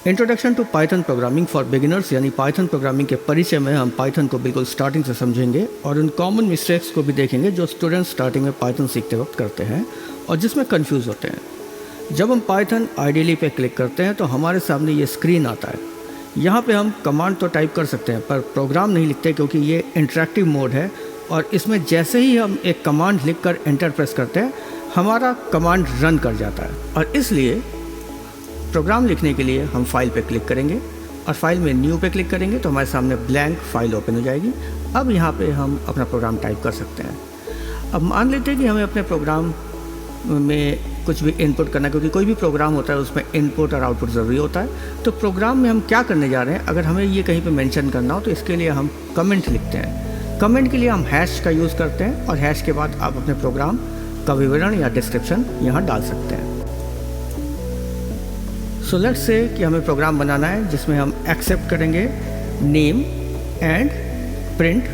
Introduction to Python programming for beginners यानी Python programming के परिचय में हम पाइथन को बिल्कुल स्टार्टिंग से समझेंगे और उन कॉमन मिस्टेक्स को भी देखेंगे जो स्टूडेंट्स स्टार्टिंग में पाइथन सीखते वक्त करते हैं और जिसमें कंफ्यूज होते हैं। जब हम पाइथन आइडियली पे क्लिक करते हैं तो हमारे सामने ये स्क्रीन आता है। यहाँ पे हम कमांड तो टाइप कर सकते हैं पर प्रोग्राम नहीं लिखते क्योंकि ये इंटरेक्टिव मोड है और इसमें जैसे ही हम एक कमांड लिख कर एंटर प्रेस करते हैं हमारा कमांड रन कर जाता है। और इसलिए प्रोग्राम लिखने के लिए हम फाइल पे क्लिक करेंगे और फाइल में न्यू पे क्लिक करेंगे तो हमारे सामने ब्लैंक फाइल ओपन हो जाएगी। अब यहाँ पे हम अपना प्रोग्राम टाइप कर सकते हैं। अब मान लेते हैं कि हमें अपने प्रोग्राम में कुछ भी इनपुट करना है क्योंकि कोई भी प्रोग्राम होता है उसमें इनपुट और आउटपुट ज़रूरी होता है। तो प्रोग्राम में हम क्या करने जा रहे हैं अगर हमें ये कहीं पे मेंशन करना हो तो इसके लिए हम कमेंट लिखते हैं। कमेंट के लिए हम हैश का यूज़ करते हैं और हैश के बाद आप अपने प्रोग्राम का विवरण या डिस्क्रिप्शन यहाँ डाल सकते हैं। सो लेट्स से कि हमें प्रोग्राम बनाना है जिसमें हम एक्सेप्ट करेंगे name and print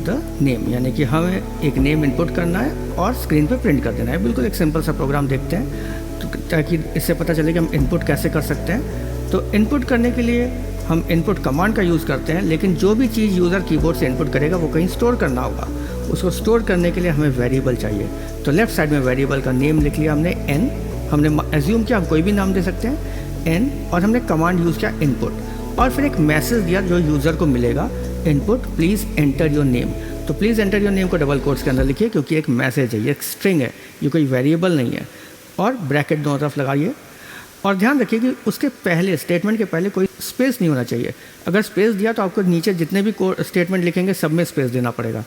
the name, यानी कि हमें एक नेम इनपुट करना है और स्क्रीन पे प्रिंट कर देना है। बिल्कुल एक सिंपल सा प्रोग्राम देखते हैं तो ताकि इससे पता चले कि हम इनपुट कैसे कर सकते हैं। तो इनपुट करने के लिए हम इनपुट कमांड का यूज़ करते हैं, लेकिन जो भी चीज़ यूज़र कीबोर्ड से इनपुट करेगा वो कहीं स्टोर करना होगा। उसको स्टोर करने के लिए हमें वेरिएबल चाहिए। तो लेफ्ट साइड में वेरिएबल का नेम लिख लिया हमने n, हमने एज्यूम किया हम कोई भी नाम दे सकते हैं n, और हमने कमांड यूज़ किया इनपुट और फिर एक मैसेज दिया जो यूज़र को मिलेगा input please enter your name. तो प्लीज़ एंटर योर नेम को डबल कोट्स के अंदर लिखिए क्योंकि एक मैसेज है, ये एक स्ट्रिंग है, ये कोई वेरिएबल नहीं है। और ब्रैकेट दोनों तरफ लगाइए और ध्यान रखिए कि उसके पहले स्टेटमेंट के पहले कोई स्पेस नहीं होना चाहिए। अगर स्पेस दिया तो आपको नीचे जितने भी स्टेटमेंट लिखेंगे सब में स्पेस देना पड़ेगा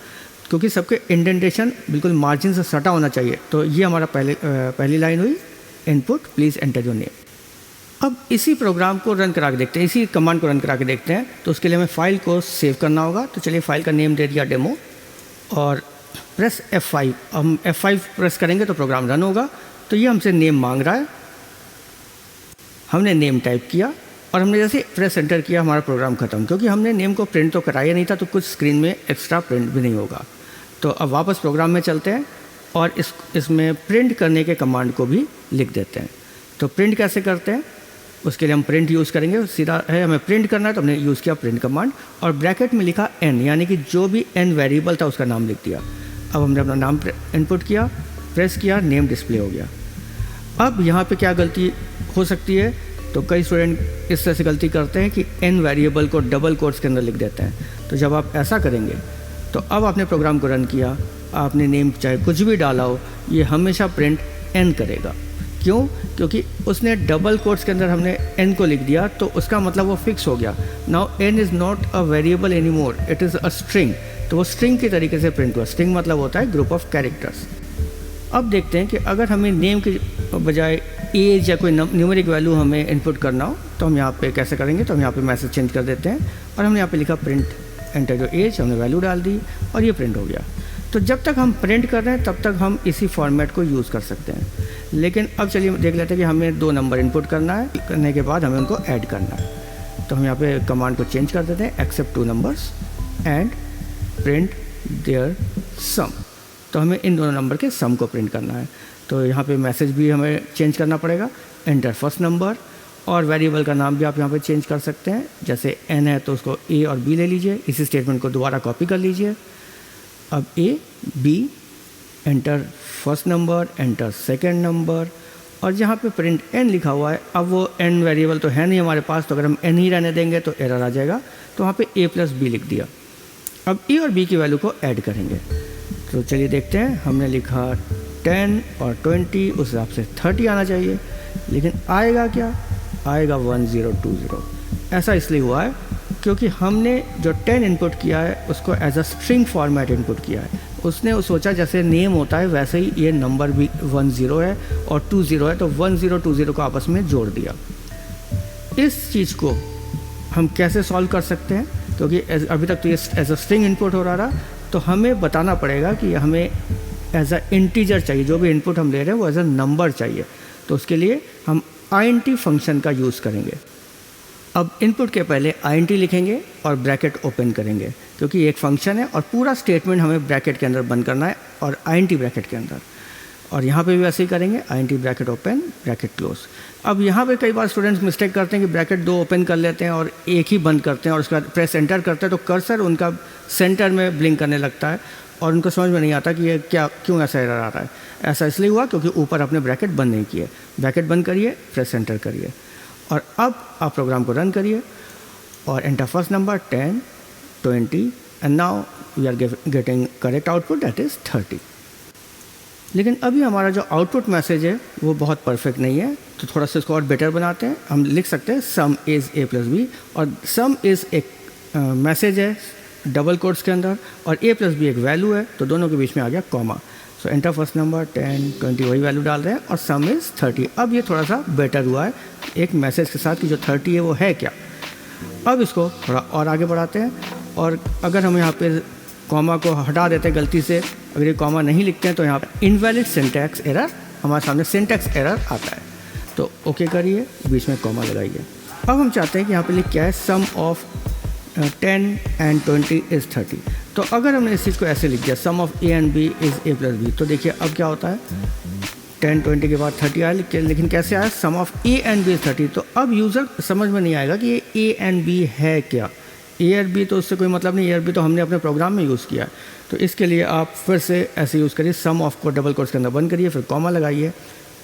क्योंकि सबके इंडेंटेशन बिल्कुल मार्जिन से सटा होना चाहिए। तो ये हमारा पहली लाइन हुई input please enter your name. अब इसी प्रोग्राम को रन करा के देखते हैं, इसी कमांड को रन करा के देखते हैं। तो उसके लिए हमें फ़ाइल को सेव करना होगा। तो चलिए फ़ाइल का नेम दे दिया डेमो और प्रेस F5। हम F5 प्रेस करेंगे तो प्रोग्राम रन होगा। तो ये हमसे नेम मांग रहा है, हमने नेम टाइप किया और हमने जैसे प्रेस एंटर किया हमारा प्रोग्राम ख़त्म, क्योंकि हमने नेम को प्रिंट तो कराया नहीं था तो कुछ स्क्रीन में एक्स्ट्रा प्रिंट भी नहीं होगा। तो अब वापस प्रोग्राम में चलते हैं और इसमें प्रिंट करने के कमांड को भी लिख देते हैं। तो प्रिंट कैसे करते हैं उसके लिए हम प्रिंट यूज़ करेंगे। सीधा है हमें प्रिंट करना है तो हमने यूज़ किया प्रिंट कमांड और ब्रैकेट में लिखा n, यानी कि जो भी n वेरिएबल था उसका नाम लिख दिया। अब हमने अपना नाम इनपुट किया, प्रेस किया, नेम डिस्प्ले हो गया। अब यहाँ पे क्या गलती हो सकती है, तो कई स्टूडेंट इस तरह से गलती करते हैं कि n वेरिएबल को डबल कोट्स के अंदर लिख देते हैं। तो जब आप ऐसा करेंगे तो अब आपने प्रोग्राम को रन किया, आपने नेम चाहे कुछ भी डाला हो, ये हमेशा प्रिंट n करेगा। क्यों? क्योंकि उसने डबल कोट्स के अंदर हमने n को लिख दिया तो उसका मतलब वो फिक्स हो गया। Now n is not a variable any more, it is a string. तो वो स्ट्रिंग की तरीके से प्रिंट हुआ। स्ट्रिंग मतलब होता है ग्रुप ऑफ कैरेक्टर्स। अब देखते हैं कि अगर हमें नेम के बजाय एज या कोई न्यूमेरिक वैल्यू हमें इनपुट करना हो तो हम यहाँ पे कैसे करेंगे। तो हम यहाँ पे मैसेज चेंज कर देते हैं और हमने यहाँ पे लिखा प्रिंट एंटर जो एज, हमने वैल्यू डाल दी और ये प्रिंट हो गया। तो जब तक हम प्रिंट कर रहे हैं तब तक हम इसी फॉर्मेट को यूज़ कर सकते हैं। लेकिन अब चलिए देख लेते हैं कि हमें 2 नंबर इनपुट करना है, करने के बाद हमें उनको ऐड करना है। तो हम यहाँ पे कमांड को चेंज कर देते हैं except 2 numbers and print their sum. तो हमें इन दोनों नंबर के सम को प्रिंट करना है। तो यहाँ पे मैसेज भी हमें चेंज करना पड़ेगा, एंटर फर्स्ट नंबर, और वेरिएबल का नाम भी आप यहाँ पे चेंज कर सकते हैं। जैसे n है तो उसको a और b ले लीजिए, इसी स्टेटमेंट को दोबारा कॉपी कर लीजिए। अब a b enter first number, enter second number, और जहाँ पे प्रिंट n लिखा हुआ है अब वो n वेरिएबल तो है नहीं हमारे पास, तो अगर हम n ही रहने देंगे तो एरर आ जाएगा। तो वहाँ पे a + b लिख दिया। अब a और b की वैल्यू को ऐड करेंगे। तो चलिए देखते हैं, हमने लिखा 10 और 20, उस हिसाब से 30 आना चाहिए, लेकिन आएगा क्या? आएगा 1020। ऐसा इसलिए हुआ है क्योंकि हमने जो 10 इनपुट किया है उसको as a string format input किया है। उसने सोचा जैसे नेम होता है वैसे ही ये नंबर भी 10 है और 20 है, तो 1020 को आपस में जोड़ दिया। इस चीज़ को हम कैसे सॉल्व कर सकते हैं, क्योंकि अभी तक तो ये एज अ स्ट्रिंग इनपुट हो रहा, तो हमें बताना पड़ेगा कि हमें एज अ इंटीजर चाहिए, जो भी इनपुट हम ले रहे हैं वो एज अ नंबर चाहिए। तो उसके लिए हम int फंक्शन का यूज़ करेंगे। अब इनपुट के पहले int लिखेंगे और ब्रैकेट ओपन करेंगे, क्योंकि एक फंक्शन है और पूरा स्टेटमेंट हमें ब्रैकेट के अंदर बंद करना है और int ब्रैकेट के अंदर। और यहाँ पे भी वैसे ही करेंगे, INT bracket open bracket close. अब यहाँ पे कई बार स्टूडेंट्स मिस्टेक करते हैं कि ब्रैकेट 2 ओपन कर लेते हैं और एक ही बंद करते हैं और उसके बाद प्रेस एंटर करते हैं तो कर्सर उनका सेंटर में ब्लिंक करने लगता है और उनको समझ में नहीं आता कि ये क्यों ऐसा एरर आ रहा है। ऐसा इसलिए हुआ क्योंकि ऊपर आपने ब्रैकेट बंद नहीं किए। ब्रैकेट बंद करिए, प्रेस एंटर करिए और अब आप प्रोग्राम को रन करिए और enter first number 10, 20 and now we are getting correct output, that is 30। लेकिन अभी हमारा जो आउटपुट मैसेज है वो बहुत परफेक्ट नहीं है, तो थोड़ा सा इसको और बेटर बनाते हैं। हम लिख सकते हैं sum is a plus B, और सम इज़ एक मैसेज है डबल कोट्स के अंदर और a प्लस बी एक वैल्यू है, तो दोनों के बीच में आ गया comma. So enter first number 10, 20 वही वैल्यू डाल रहे हैं और सम इज़ 30। अब ये थोड़ा सा बेटर हुआ है एक मैसेज के साथ कि जो 30 है वो है क्या। अब इसको थोड़ा और आगे बढ़ाते हैं और अगर हम यहाँ पे कॉमा को हटा देते हैं गलती से, अगर ये कॉमा नहीं लिखते हैं तो यहाँ पे इनवैलिड सिंटैक्स एरर, हमारे सामने सिंटैक्स एरर आता है। तो ओके करिए, बीच में कॉमा लगाइए। अब हम चाहते हैं कि यहाँ पे लिख क्या है, सम ऑफ 10 एंड 20 इज़ 30। तो अगर हमने इस चीज़ को ऐसे लिख दिया sum of a and b is a plus B, तो देखिए अब क्या होता है 10, 20 के बाद 30 आया, लेकिन कैसे आया sum of a and b is 30। तो अब यूज़र समझ में नहीं आएगा कि ये a एंड b है क्या। a और b तो उससे कोई मतलब नहीं, a और b तो हमने अपने प्रोग्राम में यूज़ किया। तो इसके लिए आप फिर से ऐसे यूज़ करिए, सम ऑफ को डबल कोट्स के अंदर बंद करिए, फिर कॉमा लगाइए।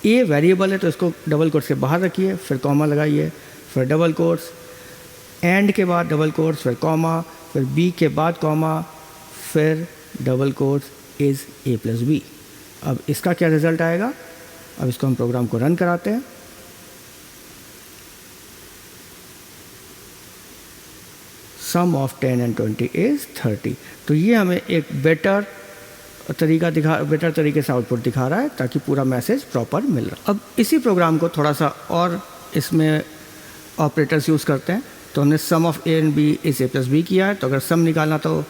a वेरिएबल है तो इसको डबल कोट्स के बाहर रखिए, फिर कॉमा लगाइए, फिर डबल कोट्स, एंड के बाद डबल कोट्स, फिर कॉमा, फिर b के बाद कॉमा, फिर double quotes is a plus B. अब इसका क्या रिज़ल्ट आएगा, अब इसको हम प्रोग्राम को रन कराते हैं। सम ऑफ 10 एंड 20 इज़ 30। तो ये हमें एक बेटर तरीके से आउटपुट दिखा रहा है ताकि पूरा मैसेज प्रॉपर मिल रहा है। अब इसी प्रोग्राम को थोड़ा सा और इसमें ऑपरेटर्स यूज़ करते हैं। तो हमने sum of a and b is a plus B किया है, तो अगर सम निकालना तो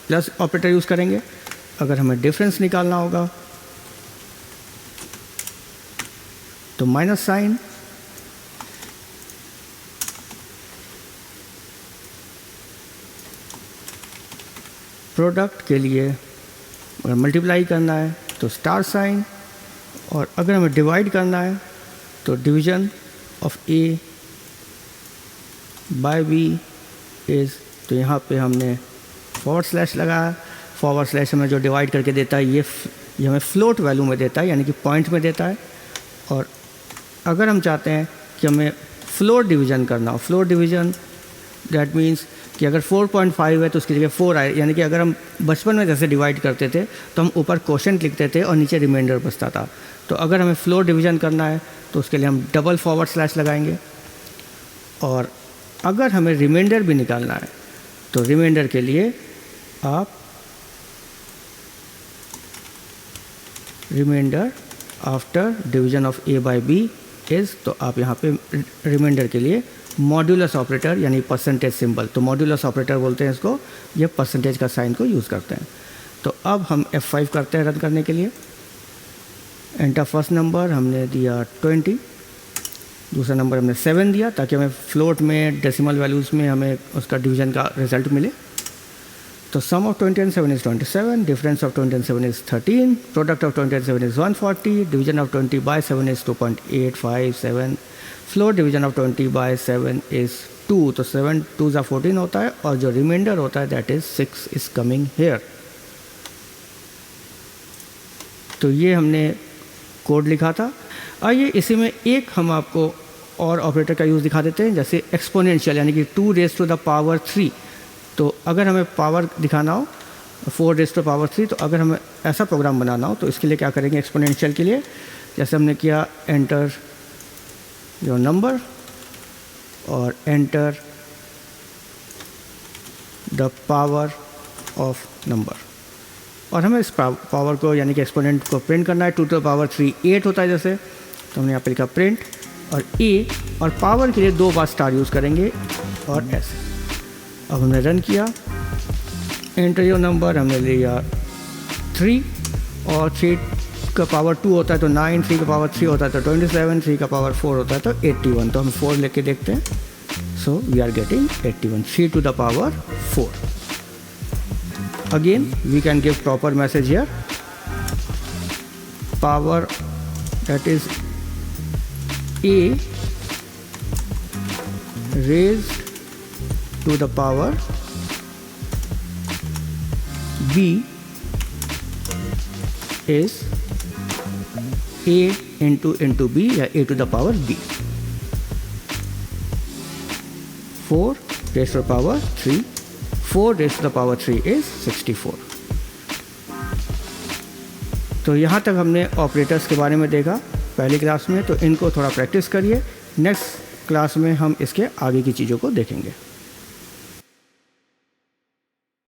प्लस ऑपरेटर यूज़ करेंगे, अगर हमें डिफरेंस निकालना होगा तो माइनस साइन, प्रोडक्ट के लिए अगर मल्टीप्लाई करना है तो स्टार साइन, और अगर हमें डिवाइड करना है तो division of a by b is, तो यहाँ पे हमने फॉरवर्ड स्लैश लगाया। फॉरवर्ड स्लैश हमें जो डिवाइड करके देता है ये हमें फ्लोट वैल्यू में देता है, यानी कि पॉइंट में देता है। और अगर हम चाहते हैं कि हमें फ्लोट डिवीज़न करना हो, फ्लोट डिवीज़न दैट मीन्स कि अगर 4.5 है तो उसकी जगह 4 आए, यानी कि अगर हम बचपन में जैसे डिवाइड करते थे तो हम ऊपर क्वोशेंट लिखते थे और नीचे रिमाइंडर बचता था। तो अगर हमें फ्लोट डिवीज़न करना है तो उसके लिए हम डबल फॉरवर्ड स्लैश लगाएंगे। और अगर हमें रिमाइंडर भी निकालना है तो रिमाइंडर के लिए आप reminder after division of a by b is, तो आप यहाँ पे रिमाइंडर के लिए मॉड्यूलस ऑपरेटर यानी परसेंटेज सिंबल, तो मॉड्यूलस ऑपरेटर बोलते हैं इसको, ये परसेंटेज का साइन को यूज़ करते हैं। तो अब हम F5 करते हैं रन करने के लिए। एंटर फर्स्ट नंबर हमने दिया 20, दूसरा नंबर हमने 7 दिया ताकि हमें फ्लोट में डेसिमल वैल्यूज़ में हमें उसका डिवीज़न का रिजल्ट मिले। तो sum of 20 and 7 is 27, difference of 20 and 7 is 13, product of 20 and 7 is 140, division of 20 by 7 is 2.857, float division of 20 by 7 is 2, तो 7 2 14 होता है, और जो रिमाइंडर होता है that is 6 is coming here. तो ये हमने कोड लिखा था। आइए इसी में एक हम आपको और ऑपरेटर का यूज़ दिखा देते हैं, जैसे एक्सपोनेंशियल यानी कि 2 रेज़ टू द पावर 3। तो अगर हमें पावर दिखाना हो 4 रेज़ टू द पावर 3, तो अगर हमें ऐसा प्रोग्राम बनाना हो तो इसके लिए क्या करेंगे, एक्सपोनेंशियल के लिए जैसे हमने किया एंटर योर नंबर और enter the power of number, और हमें इस पावर को यानी कि एक्सपोनेंट को प्रिंट करना है। 2 टू द पावर 3 8 होता है जैसे, तो हमने यहाँ पे लिखा प्रिंट और ए, और पावर के लिए 2 बार स्टार यूज़ करेंगे और ऐसे। अब हमने रन किया, एंटर योर नंबर हमने लिया 3, और 3 का पावर 2 होता है तो 9, 3 का पावर 3 होता है तो 27, 3 का पावर 4 होता है तो 81। तो हम 4 लेके देखते हैं। So we are getting 81, 3 to the power 4। Again we can give proper message here, power that is a raised to the power b is a into b या a to the power b. 4 raised to the power 3, 4 raised to the power 3 is 64. तो यहाँ तक हमने operators के बारे में देखा पहली क्लास में, तो इनको थोड़ा प्रैक्टिस करिए। नेक्स्ट क्लास में हम इसके आगे की चीज़ों को देखेंगे।